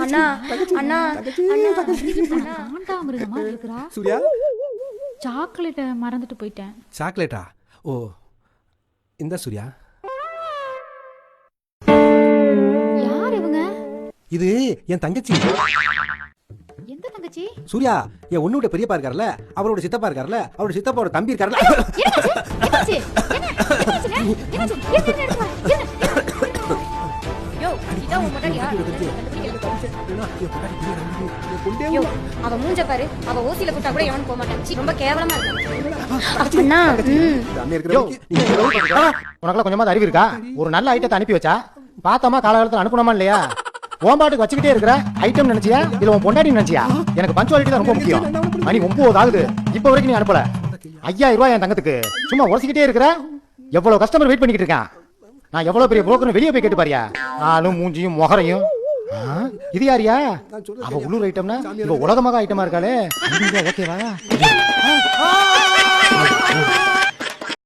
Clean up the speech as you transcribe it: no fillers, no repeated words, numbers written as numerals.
அண்ணா அண்ணா காண்டாமிருகமா இருக்குறா. சூர்யா, சாக்லேட்டை மறந்துட்டு போயிட்டேன். சாக்லேட்டா? ஓ, இந்த சூர்யா, யார் இவங்க? இது என் தங்கச்சி. எந்த தங்கச்சி? சூர்யா, என் ஒண்ணுடைய பெரியப்பா இருக்கார்ல, அவரோட சித்தப்பா இருக்கார்ல, அவரோட சித்தப்பாவோட தம்பி இருக்கார்ல. என்னாச்சு? யோ இதான் உன் மொட்டடியா? யோ அவ மூஞ்ச பாரு, அவ ஓசில போட்டா கூட எவனும் போக மாட்டான். ரொம்ப கேவலமா இருக்கு அண்ணா. உனக்குலாம் கொஞ்சமா அறிவு இருக்கா? ஒரு நல்ல ஐட்டத்தை அனுப்பி வச்சா பாத்தாமா காலகாலத்துல அனுப்பணுமா இல்லையா? ஓம்பாட்டுக்கு வச்சுக்கிட்டே இருக்கிற ஐட்டம் நினைச்சியா இல்ல உன் பொண்டாட்டி நினைச்சியா? எனக்கு பஞ்சுவாலிட்டி தான் ரொம்ப முக்கியம். மணி 9 ஆகுது, இப்ப வரைக்கும் நீ அனுப்பல. 5000 ரூபாய் என் தங்கத்துக்கு சும்மா உரசிக்கிட்டே இருக்கிற. எவ்வளவு கஸ்டமர் வெயிட் பண்ணிக்கிட்டு இருக்கான். நான் எவ்வளவு பெரிய புரோக்கர் வெளியே போய் கேட்டு பாரியா? ஆளும் மூஞ்சியும் முகரையும். இது யாரியா? அவ உள்ளூர் ஐட்டம்னா இவ உலகமாக ஐட்டமா இருக்காளே. ஓகேவா?